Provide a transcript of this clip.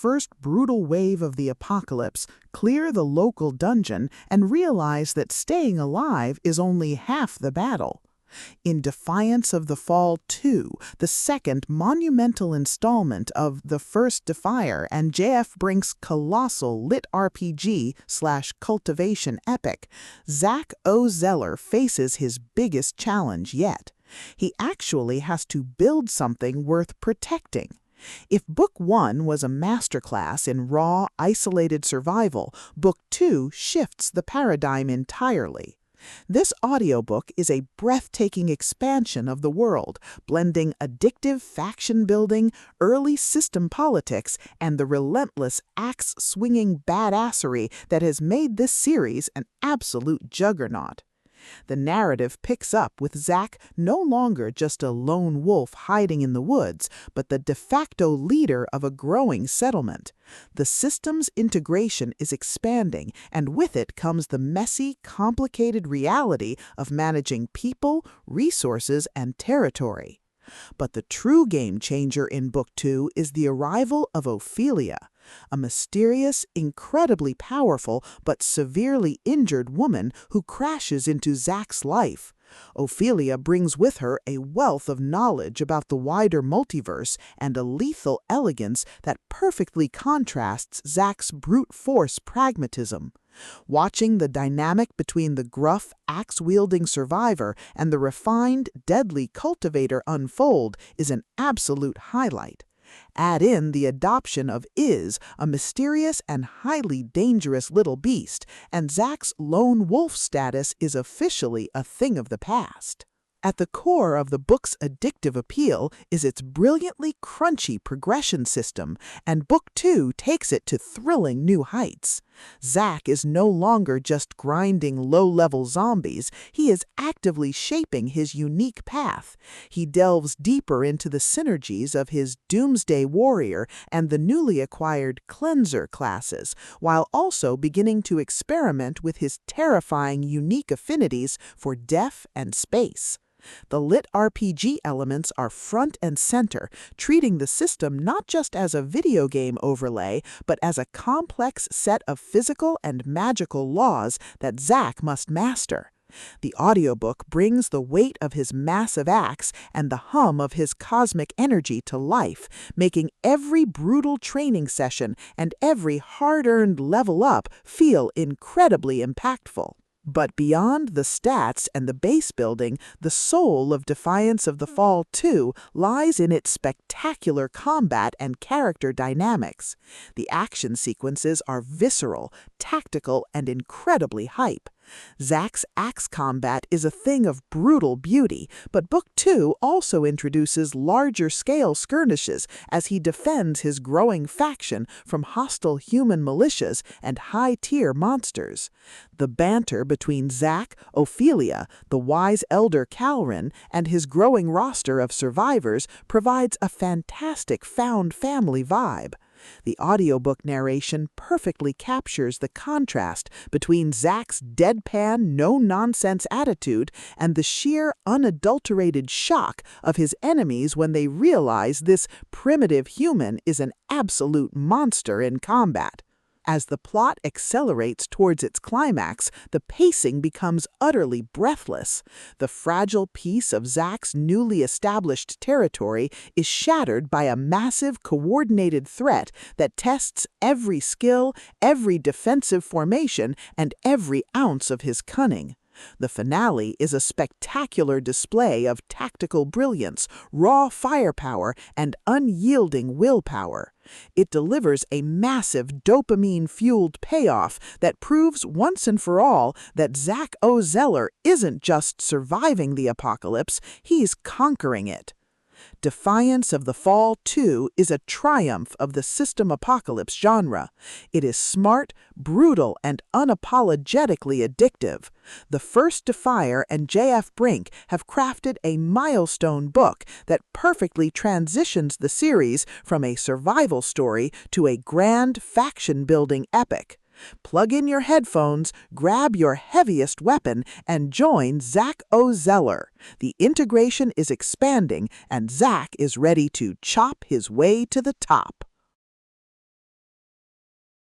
first brutal wave of the apocalypse, clear the local dungeon, and realize that staying alive is only half the battle. In Defiance of the Fall 2, the second monumental installment of TheFirstDefier and JF Brink's colossal LitRPG/cultivation epic, Zac OZeller faces his biggest challenge yet. He actually has to build something worth protecting. If Book 1 was a masterclass in raw, isolated survival, Book 2 shifts the paradigm entirely. This audiobook is a breathtaking expansion of the world, blending addictive faction building, early system politics, and the relentless axe-swinging badassery that has made this series an absolute juggernaut. The narrative picks up with Zac no longer just a lone wolf hiding in the woods, but the de facto leader of a growing settlement. The system's integration is expanding, and with it comes the messy, complicated reality of managing people, resources, and territory. But the true game-changer in Book 2 is the arrival of Ophelia, a mysterious, incredibly powerful, but severely injured woman who crashes into Zac's life. Ophelia brings with her a wealth of knowledge about the wider multiverse and a lethal elegance that perfectly contrasts Zac's brute force pragmatism. Watching the dynamic between the gruff, axe-wielding survivor and the refined, deadly cultivator unfold is an absolute highlight. Add in the adoption of Iz, a mysterious and highly dangerous little beast, and Zac's lone wolf status is officially a thing of the past. At the core of the book's addictive appeal is its brilliantly crunchy progression system, and Book 2 takes it to thrilling new heights. Zac is no longer just grinding low-level zombies, he is actively shaping his unique path. He delves deeper into the synergies of his Doomsday Warrior and the newly acquired Cleanser classes, while also beginning to experiment with his terrifying unique affinities for def and space. The LitRPG elements are front and center, treating the system not just as a video game overlay, but as a complex set of physical and magical laws that Zac must master. The audiobook brings the weight of his massive axe and the hum of his cosmic energy to life, making every brutal training session and every hard-earned level up feel incredibly impactful. But beyond the stats and the base building, the soul of Defiance of the Fall 2 lies in its spectacular combat and character dynamics. The action sequences are visceral, tactical, and incredibly hype. Zac's axe combat is a thing of brutal beauty, but Book 2 also introduces larger-scale skirmishes as he defends his growing faction from hostile human militias and high-tier monsters. The banter between Zac, Ophelia, the wise elder Calrin, and his growing roster of survivors provides a fantastic found family vibe. The audiobook narration perfectly captures the contrast between Zac's deadpan, no-nonsense attitude and the sheer, unadulterated shock of his enemies when they realize this primitive human is an absolute monster in combat. As the plot accelerates towards its climax, the pacing becomes utterly breathless. The fragile peace of Zac's newly established territory is shattered by a massive, coordinated threat that tests every skill, every defensive formation, and every ounce of his cunning. The finale is a spectacular display of tactical brilliance, raw firepower, and unyielding willpower. It delivers a massive dopamine-fueled payoff that proves once and for all that Zac OZeller isn't just surviving the apocalypse, he's conquering it. Defiance of the Fall 2 is a triumph of the system apocalypse genre. It is smart, brutal, and unapologetically addictive. TheFirstDefier and JF Brink have crafted a milestone book that perfectly transitions the series from a survival story to a grand faction-building epic. Plug in your headphones, grab your heaviest weapon, and join Zac OZeller. The integration is expanding, and Zac is ready to chop his way to the top.